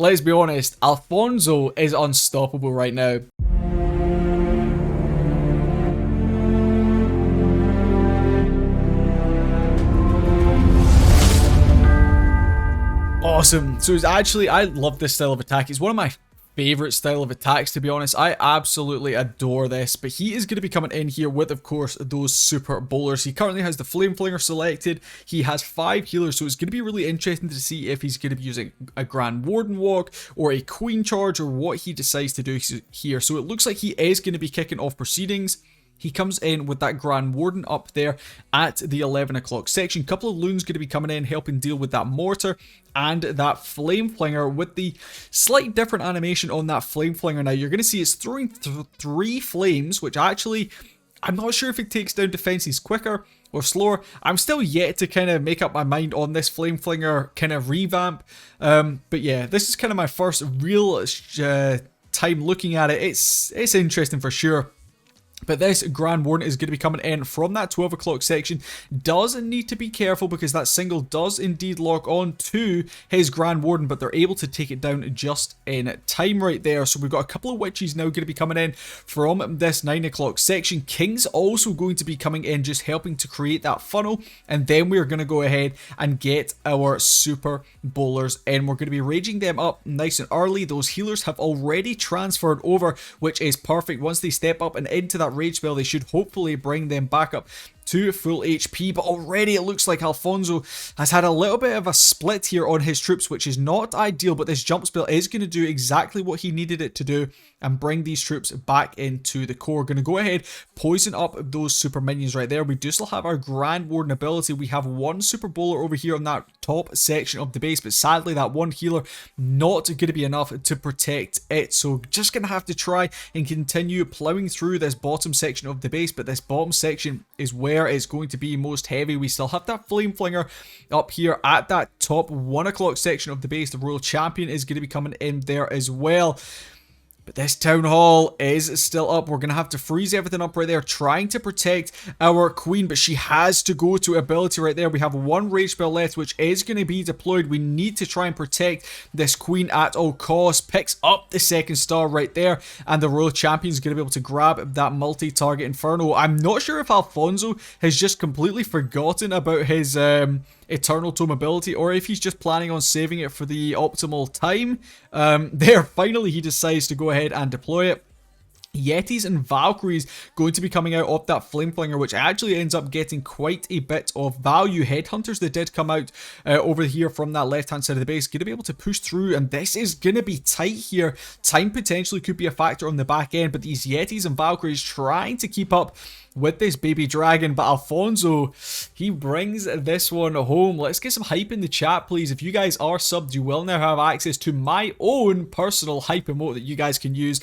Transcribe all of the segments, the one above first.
let's be honest, Alfonso is unstoppable right now. Awesome. So it's actually, I love this style of attack. It's one of my favorite style of attacks, to be honest. I absolutely adore this, but he is going to be coming in here with, of course, those super bowlers. He currently has the flame flinger selected. He has 5 healers, so it's going to be really interesting to see if he's going to be using a Grand Warden walk or a Queen charge or what he decides to do here. So it looks like he is going to be kicking off proceedings. He comes in with that Grand Warden up there at the 11 o'clock section. Couple of loons going to be coming in, helping deal with that mortar and that flame flinger with the slight different animation on that flame flinger. Now you're going to see it's throwing 3 flames, which actually, I'm not sure if it takes down defenses quicker or slower. I'm still yet to kind of make up my mind on this flame flinger kind of revamp. But yeah, this is kind of my first real time looking at it. It's interesting for sure. But this Grand Warden is going to be coming in from that 12 o'clock section. Does need to be careful because that single does indeed lock on to his Grand Warden, but they're able to take it down just in time right there. So we've got a couple of witches now going to be coming in from this 9 o'clock section. King's also going to be coming in, just helping to create that funnel. And then we're going to go ahead and get our super bowlers in. We're going to be raging them up nice and early. Those healers have already transferred over, which is perfect. Once they step up and into that rage spell, they should hopefully bring them back up to full HP, but already it looks like Alfonso has had a little bit of a split here on his troops, which is not ideal, but this jump spell is going to do exactly what he needed it to do and bring these troops back into the core. Going to go ahead, poison up those super minions right there. We do still have our Grand Warden ability. We have one super bowler over here on that top section of the base, but sadly that one healer not going to be enough to protect it, so just going to have to try and continue plowing through this bottom section of the base. But this bottom section is where it's going to be most heavy. We still have that flame flinger up here at that top 1 o'clock section of the base. The Royal Champion is going to be coming in there as well. But this town hall is still up. We're going to have to freeze everything up right there, trying to protect our queen, but she has to go to ability right there. We have one rage spell left, which is going to be deployed. We need to try and protect this queen at all costs. Picks up the second star right there, and the Royal Champion is going to be able to grab that multi-target Inferno. I'm not sure if Alfonso has just completely forgotten about his Eternal Tome ability, or if he's just planning on saving it for the optimal time. There, finally he decides to go ahead and deploy it. Yetis and Valkyries going to be coming out of that flame flinger, which actually ends up getting quite a bit of value. Headhunters that did come out over here from that left hand side of the base, going to be able to push through, and this is going to be tight here. Time potentially could be a factor on the back end, but these Yetis and Valkyries trying to keep up with this baby dragon. But Alfonso, he brings this one home. Let's get some hype in the chat, please. If you guys are subbed, you will now have access to my own personal hype emote that you guys can use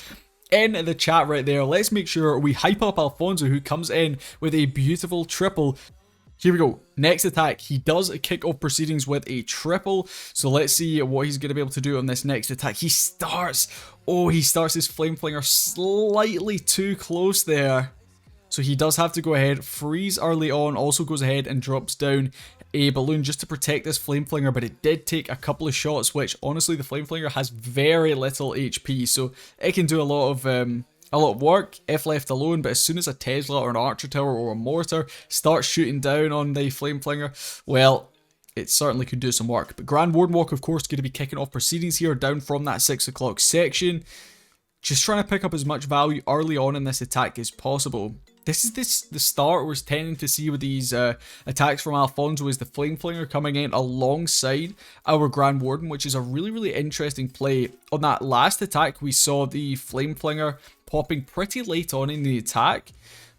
in the chat right there. Let's make sure we hype up Alfonso, who comes in with a beautiful triple. Here we go. Next attack. He does kick off proceedings with a triple. So let's see what he's going to be able to do on this next attack. He starts his flame flinger slightly too close there. So he does have to go ahead, freeze early on, also goes ahead and drops down a balloon just to protect this flame flinger, but it did take a couple of shots, which honestly the flame flinger has very little HP, so it can do a lot of work if left alone. But as soon as a Tesla or an Archer Tower or a mortar starts shooting down on the flame flinger, well, it certainly could do some work. But Grand Warden Walk, of course, going to be kicking off proceedings here down from that 6 o'clock section. Just trying to pick up as much value early on in this attack as possible. This is the start we're tending to see with these attacks from Alfonso, is the Flame Flinger coming in alongside our Grand Warden, which is a really, really interesting play. On that last attack, we saw the Flame Flinger popping pretty late on in the attack,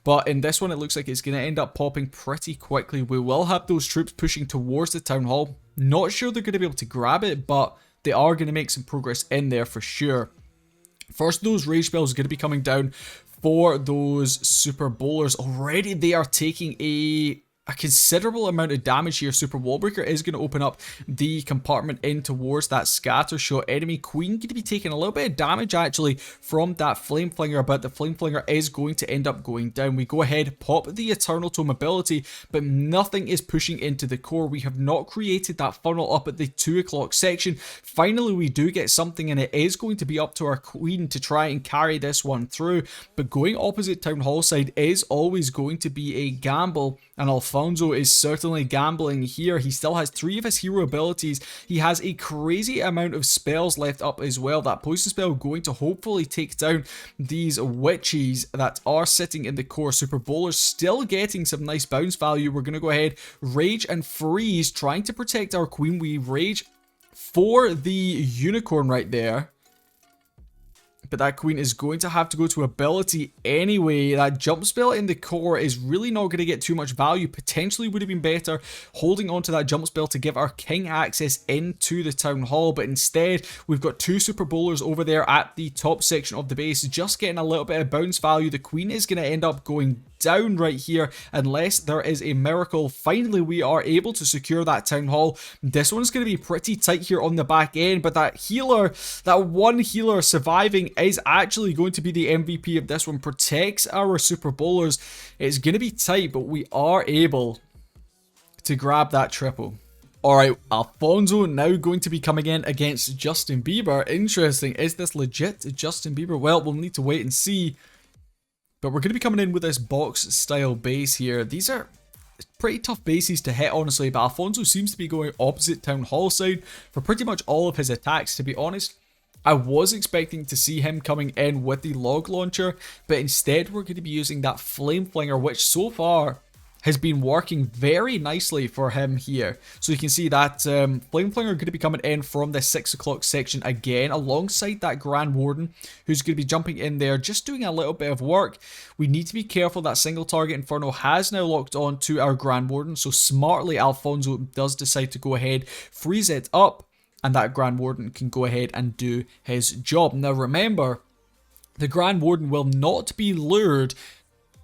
but in this one, it looks like it's going to end up popping pretty quickly. We will have those troops pushing towards the Town Hall. Not sure they're going to be able to grab it, but they are going to make some progress in there for sure. First, those rage spells are going to be coming down for those super bowlers. Already they are taking a a considerable amount of damage here. Super Wall Breaker is going to open up the compartment in towards that scatter shot. Enemy Queen going to be taking a little bit of damage actually from that Flame Flinger, but the Flame Flinger is going to end up going down. We go ahead, pop the Eternal Tome ability, but nothing is pushing into the core. We have not created that funnel up at the 2 o'clock section. Finally, we do get something, and it is going to be up to our Queen to try and carry this one through, but going opposite Town Hall side is always going to be a gamble, and Alfonso is certainly gambling here. He still has 3 of his hero abilities. He has a crazy amount of spells left up as well. That poison spell going to hopefully take down these witches that are sitting in the core. Super Bowler's still getting some nice bounce value. We're going to go ahead, rage and freeze, trying to protect our Queen. We rage for the unicorn right there, but that Queen is going to have to go to ability anyway. That jump spell in the core is really not going to get too much value. Potentially would have been better holding on to that jump spell to give our King access into the Town Hall, but instead we've got 2 Super Bowlers over there at the top section of the base, just getting a little bit of bounce value. The Queen is going to end up going down right here unless there is a miracle. Finally, we are able to secure that Town Hall. This one's going to be pretty tight here on the back end, but that healer, that one healer surviving is actually going to be the MVP of this one. Protects our Super Bowlers. It's going to be tight, but we are able to grab that triple. Alright, Alfonso now going to be coming in against Justin Bieber. Interesting. Is this legit Justin Bieber? Well, we'll need to wait and see. But we're going to be coming in with this box style base here. These are pretty tough bases to hit, honestly, but Alfonso seems to be going opposite Town Hall side for pretty much all of his attacks. To be honest, I was expecting to see him coming in with the log launcher, but instead we're going to be using that Flame Flinger, which so far has been working very nicely for him here. So you can see that Flame Flinger going to be coming in from the 6 o'clock section again, alongside that Grand Warden, who's going to be jumping in there, just doing a little bit of work. We need to be careful. That single target Inferno has now locked on to our Grand Warden, so smartly Alfonso does decide to go ahead, freeze it up, and that Grand Warden can go ahead and do his job. Now remember, the Grand Warden will not be lured,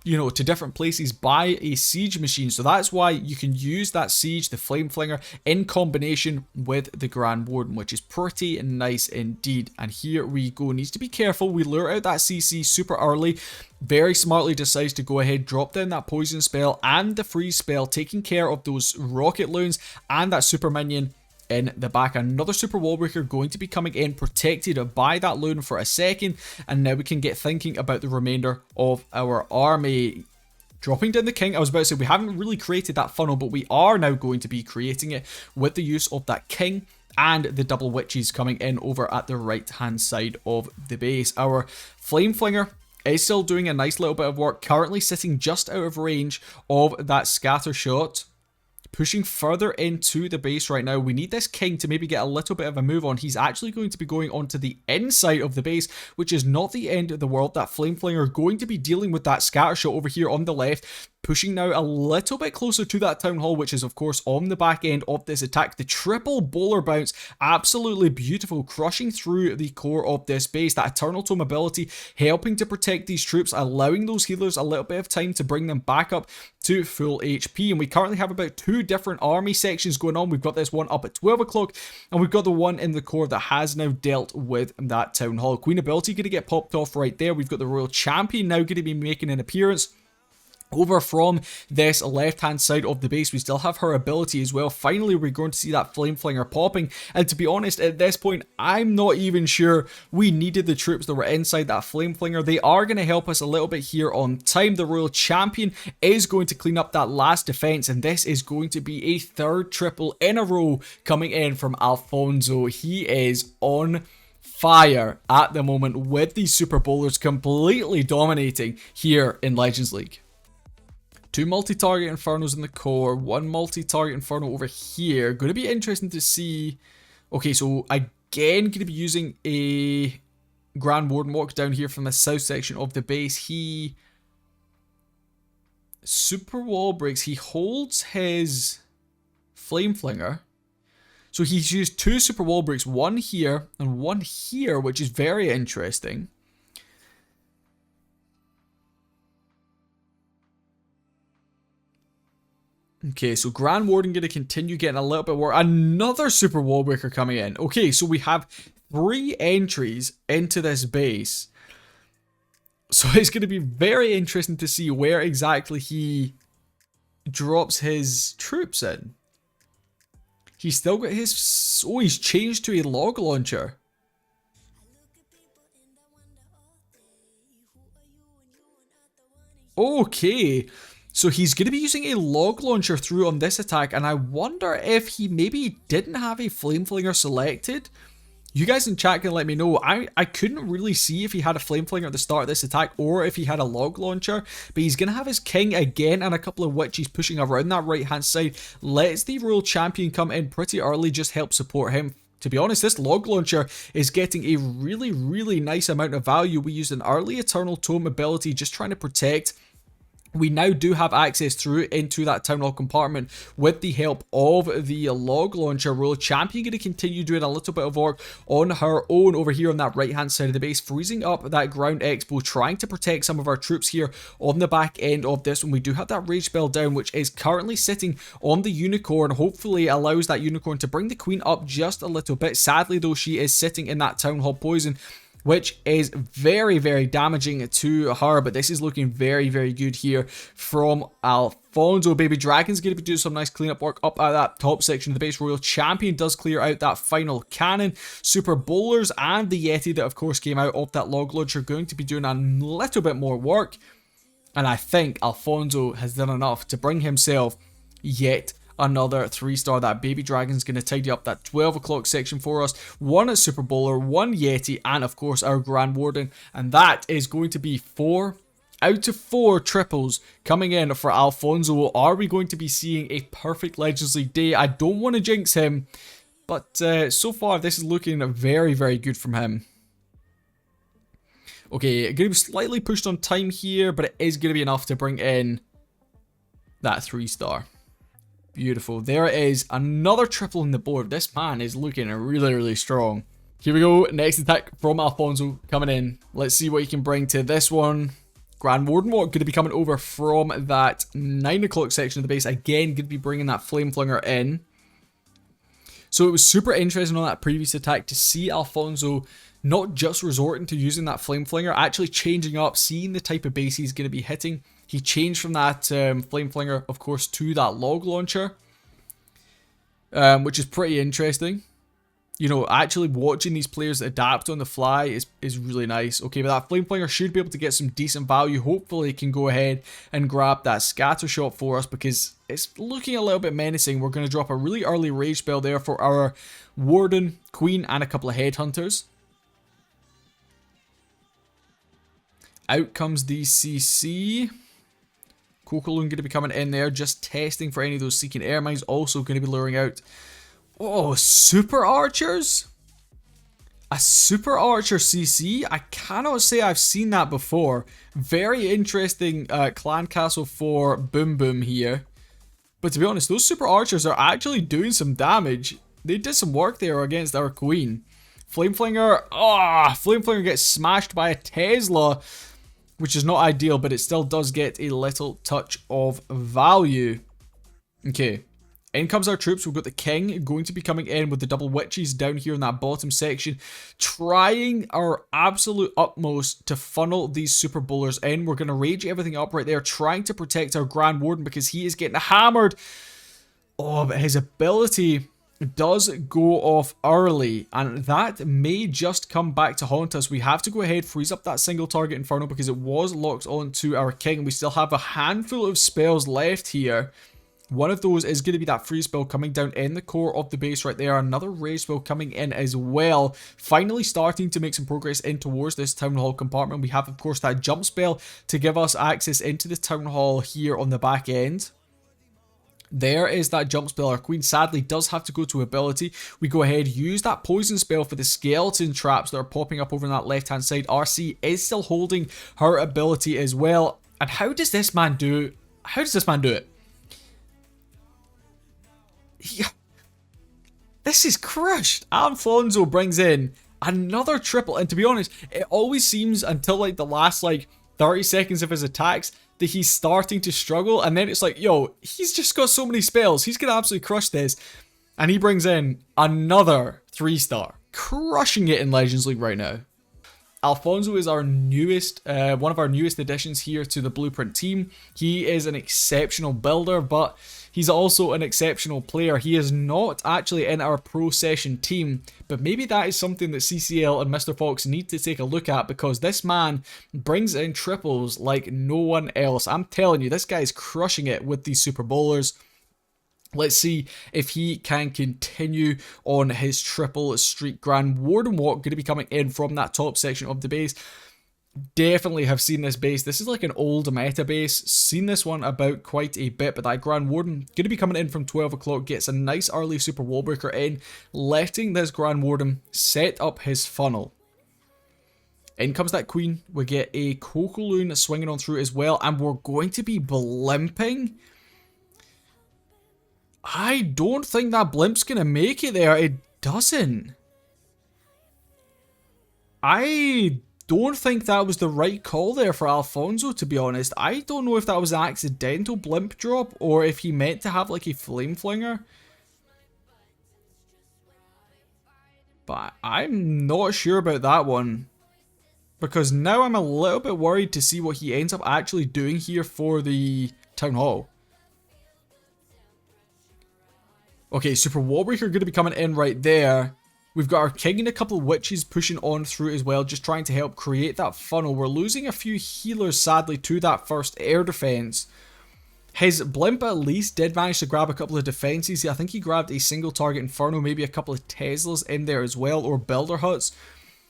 you know, to different places by a siege machine. So that's why you can use that siege, the Flame Flinger, in combination with the Grand Warden, which is pretty nice indeed. And here we go. Needs to be careful. We lure out that CC super early. Very smartly decides to go ahead, drop down that poison spell and the freeze spell, taking care of those rocket loons and that super minion in the back. Another Super Wall Breaker going to be coming in, protected by that loon for a second, and now we can get thinking about the remainder of our army. Dropping down the King, I was about to say we haven't really created that funnel, but we are now going to be creating it with the use of that King and the double witches coming in over at the right hand side of the base. Our Flame Flinger is still doing a nice little bit of work, currently sitting just out of range of that scatter shot. Pushing further into the base right now. We need this King to maybe get a little bit of a move on. He's actually going to be going onto the inside of the base, which is not the end of the world. That Flame Flinger going to be dealing with that scatter shot over here on the left. Pushing now a little bit closer to that Town Hall, which is of course on the back end of this attack. The triple bowler bounce, absolutely beautiful, crushing through the core of this base. That Eternal Tome ability helping to protect these troops, allowing those healers a little bit of time to bring them back up to full HP. And we currently have about 2 different army sections going on. We've got this one up at 12 o'clock, and we've got the one in the core that has now dealt with that Town Hall. Queen ability going to get popped off right there. We've got the Royal Champion now going to be making an appearance. Over from this left-hand side of the base, we still have her ability as well. Finally, we're going to see that Flame Flinger popping. And to be honest, at this point, I'm not even sure we needed the troops that were inside that Flame Flinger. They are going to help us a little bit here on time. The Royal Champion is going to clean up that last defense, and this is going to be a 3rd triple in a row coming in from Alfonso. He is on fire at the moment with these Super Bowlers completely dominating here in Legends League. 2 multi-target Infernos in the core, 1 multi-target Inferno over here. Going to be interesting to see. Okay, so again, going to be using a Grand Warden walk down here from the south section of the base. He super wall breaks. He holds his Flame Flinger. So he's used 2 super wall breaks, 1 here and 1 here, which is very interesting. Okay, so Grand Warden going to continue getting a little bit more. Another Super Wall Breaker coming in. Okay, so we have 3 entries into this base. So it's going to be very interesting to see where exactly he drops his troops in. He's still got his... Oh, he's changed to a log launcher. Okay, so he's going to be using a log launcher through on this attack, and I wonder if he maybe didn't have a flame flinger selected. You guys in chat can let me know. I couldn't really see if he had a flame flinger at the start of this attack or if he had a log launcher, but he's going to have his king again and a couple of witches pushing around that right hand side. Lets the royal champion come in pretty early, just help support him. To be honest, this log launcher is getting a really nice amount of value. We used an early Eternal Tome ability just trying to protect. We now do have access through into that Town Hall compartment with the help of the log launcher. Royal Champion going to continue doing a little bit of work on her own over here on that right hand side of the base, freezing up that ground expo, trying to protect some of our troops here on the back end of this one. We do have that rage spell down, which is currently sitting on the unicorn. Hopefully allows that unicorn to bring the queen up just a little bit. Sadly though, she is sitting in that Town Hall poison, which is very damaging to her, but this is looking very good here from Alfonso. Baby Dragon's going to be doing some nice cleanup work up at that top section of the base. Royal Champion does clear out that final cannon. Super Bowlers and the Yeti that of course came out of that log launcher going to be doing a little bit more work, and I think Alfonso has done enough to bring himself yet another 3-star. That Baby Dragon's going to tidy up that 12 o'clock section for us. 1 Super Bowler, 1 Yeti, and of course our Grand Warden. And that is going to be 4 out of 4 triples coming in for Alfonso. Are we going to be seeing a perfect Legends League day? I don't want to jinx him, but so far this is looking very good from him. Okay, going to be slightly pushed on time here, but it is going to be enough to bring in that 3-star. Beautiful. There it is. Another triple on the board. This man is looking really strong. Here we go. Next attack from Alfonso coming in. Let's see what he can bring to this one. Grand Warden going to be coming over from that 9 o'clock section of the base. Again, going to be bringing that Flame Flinger in. So it was super interesting on that previous attack to see Alfonso not just resorting to using that Flame Flinger, actually changing up, seeing the type of base he's going to be hitting. He changed from that Flame Flinger, of course, to that log launcher, which is pretty interesting. You know, actually watching these players adapt on the fly is really nice. Okay, but that Flame Flinger should be able to get some decent value. Hopefully he can go ahead and grab that scatter shot for us because it's looking a little bit menacing. We're going to drop a really early rage spell there for our Warden, Queen, and a couple of Headhunters. Out comes the CC. Kokoloon going to be coming in there, just testing for any of those Seeking Air Mines. Also going to be luring out... Oh, Super Archers? A Super Archer CC? I cannot say I've seen that before. Very interesting clan castle for Boom Boom here. But to be honest, those Super Archers are actually doing some damage. They did some work there against our Queen. Flame Flinger... Oh, Flame Flinger gets smashed by a Tesla, which is not ideal, but it still does get a little touch of value. Okay. In comes our troops. We've got the King going to be coming in with the double witches down here in that bottom section, trying our absolute utmost to funnel these Super Bowlers in. We're going to rage everything up right there, trying to protect our Grand Warden because he is getting hammered. Oh, but his ability does go off early, and that may just come back to haunt us. We have to go ahead, freeze up that single target Inferno because it was locked onto our King. We still have a handful of spells left here. One of those is going to be that freeze spell coming down in the core of the base right there. Another rage spell coming in as well. Finally starting to make some progress in towards this Town Hall compartment. We have, of course, that jump spell to give us access into the Town Hall here on the back end. There is that jump spell. Our Queen sadly does have to go to ability. We go ahead, use that poison spell for the skeleton traps that are popping up over on that left hand side. RC is still holding her ability as well. And how does this man do? How does this man do it? This is crushed. Alfonso brings in another triple, and to be honest, it always seems until like the last like 30 seconds of his attacks that he's starting to struggle, and then it's like, yo, he's just got so many spells, he's gonna absolutely crush this. And he brings in another 3-star, crushing it in Legends League right now. Alfonso is our newest, one of our newest additions here to the Blueprint team. He is an exceptional builder, but he's also an exceptional player. He is not actually in our Pro Session team, but maybe that is something that CCL and Mr. Fox need to take a look at, because this man brings in triples like no one else. I'm telling you, this guy is crushing it with these Super Bowlers. Let's see if he can continue on his triple streak. Grand Warden Walk going to be coming in from that top section of the base. Definitely have seen this base. This is like an old meta base. Seen this one about quite a bit, but that Grand Warden going to be coming in from 12 o'clock. Gets a nice early Super Wall Breaker in, letting this Grand Warden set up his funnel. In comes that Queen. We get a Cocoloon swinging on through as well, and we're going to be blimping. I don't think that blimp's going to make it there. It doesn't. I don't think that was the right call there for Alfonso, to be honest. I don't know if that was an accidental blimp drop or if he meant to have like a flame flinger. But I'm not sure about that one, because now I'm a little bit worried to see what he ends up actually doing here for the Town Hall. Okay, Super Wallbreaker going to be coming in right there. We've got our King and a couple of Witches pushing on through as well, just trying to help create that funnel. We're losing a few healers, sadly, to that first air defense. His Blimp at least did manage to grab a couple of defenses. I think he grabbed a single target Inferno, maybe a couple of Teslas in there as well, or Builder Huts.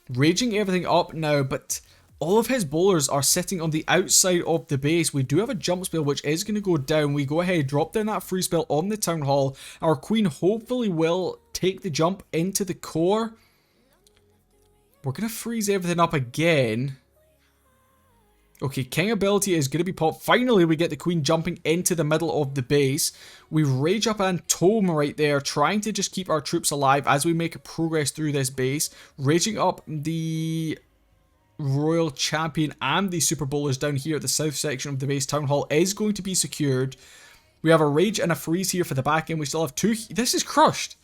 Raging everything up now, but all of his bowlers are sitting on the outside of the base. We do have a jump spell which is going to go down. We go ahead, drop down that free spell on the Town Hall. Our Queen hopefully will take the jump into the core. We're going to freeze everything up again. Okay, King ability is going to be popped. Finally, we get the Queen jumping into the middle of the base. We rage up and Tome right there, trying to just keep our troops alive as we make progress through this base. Raging up the Royal Champion and the Super Bowlers down here at the south section of the base. Town Hall is going to be secured. We have a Rage and a Freeze here for the back end. We still have two. This is crushed.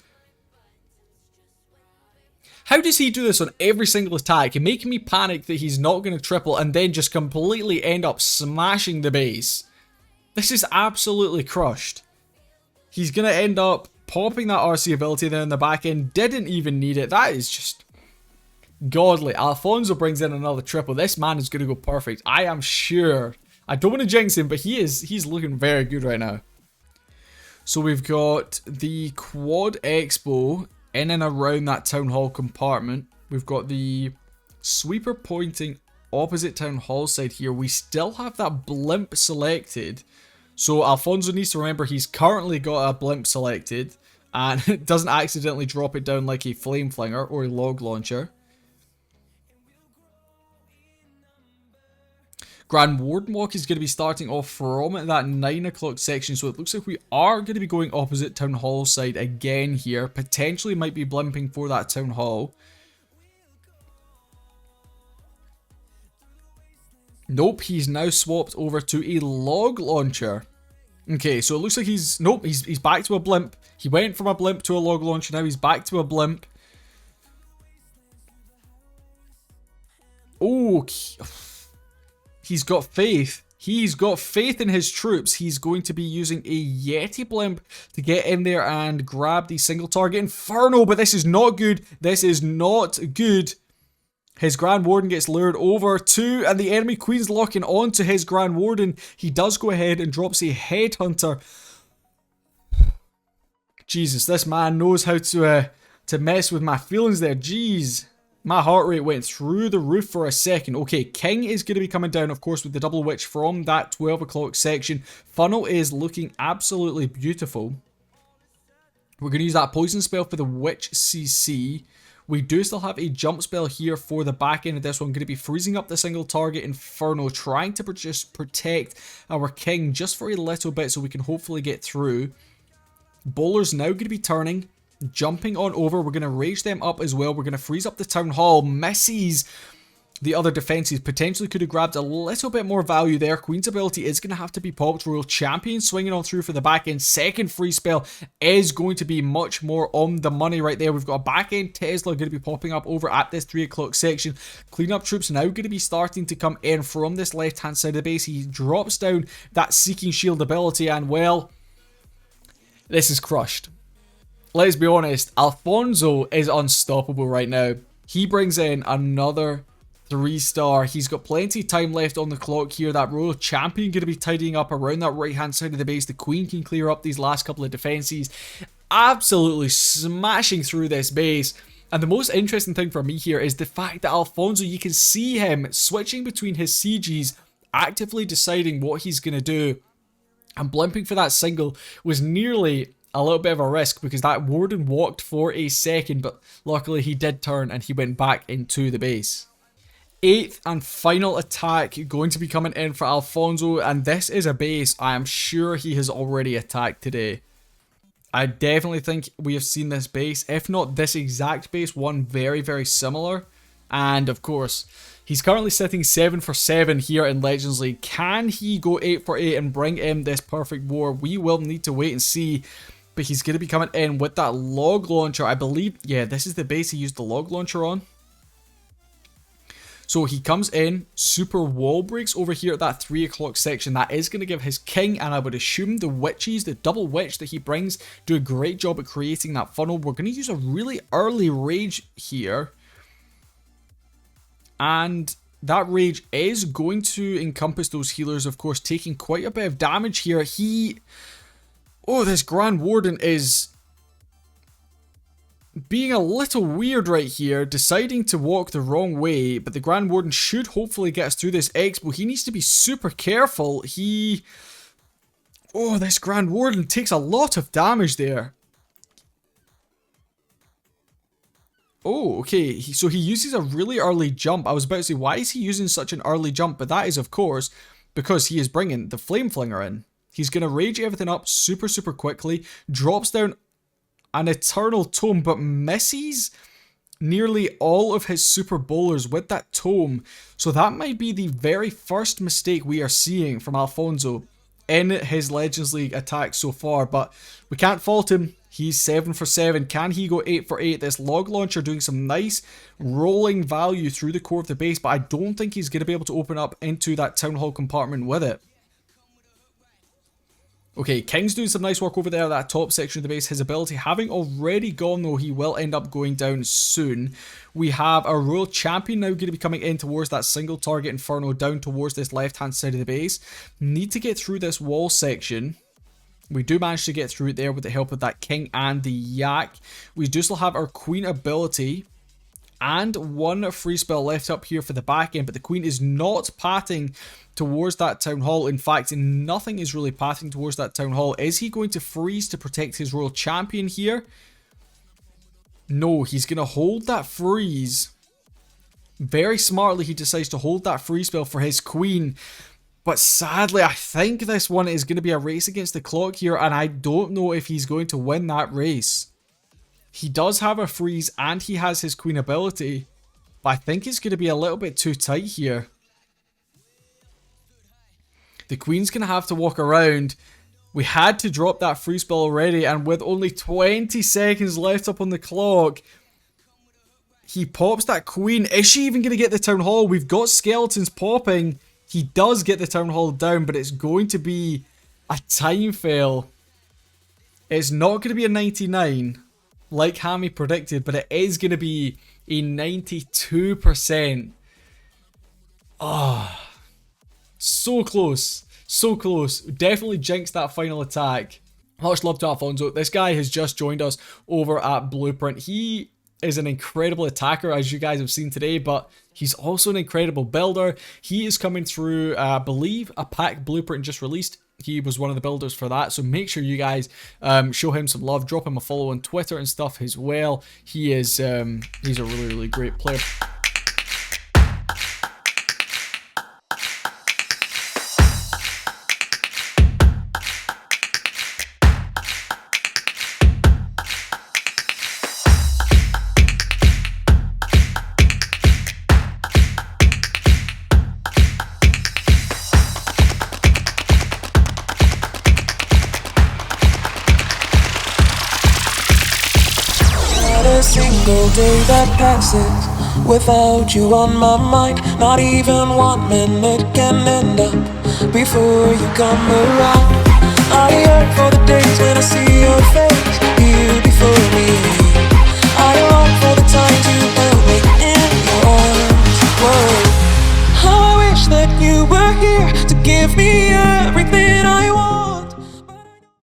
How does he do this on every single attack? It's making me panic that he's not going to triple and then just completely end up smashing the base. This is absolutely crushed. He's going to end up popping that RC ability there in the back end. Didn't even need it. That is just godly. Alfonso brings in another triple. This man is going to go perfect. I am sure. I don't want to jinx him, but he's looking very good right now. So we've got the Quad Expo in and around that Town Hall compartment. We've got the Sweeper pointing opposite Town Hall side here. We still have that Blimp selected. So Alfonso needs to remember he's currently got a Blimp selected and it doesn't accidentally drop it down like a Flame Flinger or a Log Launcher. Grand Warden Walk is going to be starting off from that 9 o'clock section, so it looks like we are going to be going opposite Town Hall side again here. Potentially might be blimping for that Town Hall. Nope, he's now swapped over to a Log Launcher. Okay, so it looks like he's back to a Blimp. He went from a Blimp to a Log Launcher, now he's back to a Blimp. Oh, he's got faith. He's got faith in his troops. He's going to be using a Yeti Blimp to get in there and grab the single target Inferno, but this is not good. This is not good. His Grand Warden gets lured over to, and the enemy Queen's locking onto his Grand Warden. He does go ahead and drops a Headhunter. Jesus, this man knows how to mess with my feelings there. Jeez. My heart rate went through the roof for a second. Okay, King is going to be coming down, of course, with the Double Witch from that 12 o'clock section. Funnel is looking absolutely beautiful. We're going to use that Poison spell for the Witch CC. We do still have a jump spell here for the back end of this one. Going to be freezing up the single target Inferno, trying to just protect our King just for a little bit so we can hopefully get through. Bowler's now going to be turning. Jumping on over, we're going to rage them up as well. We're going to freeze up the Town Hall. Misses. the other defenses potentially could have grabbed a little bit more value there. Queen's ability is going to have to be popped. Royal Champion swinging on through for the back end. Second free spell is going to be much more on the money right there. We've got a back end Tesla going to be popping up over at this 3 o'clock section. Cleanup troops now going to be starting to come in from this left hand side of the base. He drops down that Seeking Shield ability, and well, this is crushed. Let's be honest, Alfonso is unstoppable right now. He brings in another 3-star. He's got plenty of time left on the clock here. That Royal Champion going to be tidying up around that right hand side of the base. The Queen can clear up these last couple of defenses. Absolutely smashing through this base. And the most interesting thing for me here is the fact that Alfonso, you can see him switching between his sieges, actively deciding what he's going to do. And blimping for that single was nearly a little bit of a risk, because that Warden walked for a second, but luckily he did turn and he went back into the base. 8th and final attack going to be coming in for Alfonso, and this is a base I am sure he has already attacked today. I definitely think we have seen this base, if not this exact base, one very, very similar. And of course, he's currently sitting 7 for 7 here in Legends League. Can he go 8 for 8 and bring in this perfect war? We will need to wait and see. But he's going to be coming in with that log launcher. I believe, yeah, this is the base he used the log launcher on. So he comes in, super wall breaks over here at that 3 o'clock section. That is going to give his king, and I would assume the witches, the double witch that he brings, do a great job at creating that funnel. We're going to use a really early rage here. And that rage is going to encompass those healers, of course, taking quite a bit of damage here. Oh, this Grand Warden is being a little weird right here, deciding to walk the wrong way, but the Grand Warden should hopefully get us through this expo. He needs to be super careful. Oh, this Grand Warden takes a lot of damage there. Oh, okay, so he uses a really early jump. I was about to say, why is he using such an early jump? But that is, of course, because he is bringing the Flame Flinger in. He's going to rage everything up super, super quickly, drops down an Eternal Tome, but misses nearly all of his super bowlers with that tome. So that might be the very first mistake we are seeing from Alfonso in his Legends League attack so far, but we can't fault him. He's 7 for 7. Can he go 8 for 8? This log launcher doing some nice rolling value through the core of the base, but I don't think he's going to be able to open up into that Town Hall compartment with it. Okay, King's doing some nice work over there, that top section of the base. His ability having already gone, though, he will end up going down soon. We have a Royal Champion now going to be coming in towards that single target Inferno down towards this left-hand side of the base. Need to get through this wall section. We do manage to get through it there with the help of that King and the Yak. We do still have our Queen ability and one free spell left up here for the back end, but the Queen is not patting towards that Town Hall. In fact, nothing is really patting towards that Town Hall. Is he going to freeze to protect his Royal Champion here? No, he's going to hold that freeze. Very smartly, he decides to hold that free spell for his Queen. But sadly, I think this one is going to be a race against the clock here, and I don't know if he's going to win that race. He does have a freeze and he has his Queen ability, but I think it's going to be a little bit too tight here. The Queen's going to have to walk around. We had to drop that free spell already, and with only 20 seconds left up on the clock, he pops that Queen. Is she even going to get the Town Hall? We've got skeletons popping. He does get the Town Hall down, but it's going to be a time fail. It's not going to be a 99, like Hammy predicted, but it is going to be a 92%. Oh, so close. So close. Definitely jinxed that final attack. Much love to Alfonso. This guy has just joined us over at Blueprint. He is an incredible attacker, as you guys have seen today, but he's also an incredible builder. He is coming through, I believe, a pack Blueprint just released. He was one of the builders for that, so make sure you guys show him some love. Drop him a follow on Twitter and stuff as well. He is he's a really, really great player. single day that passes without you on my mind. Not even 1 minute can end up before you come around. I yearn for the days when I see your face here before me. I long for the times you held me in your arms. Whoa. How I wish that you were here to give me everything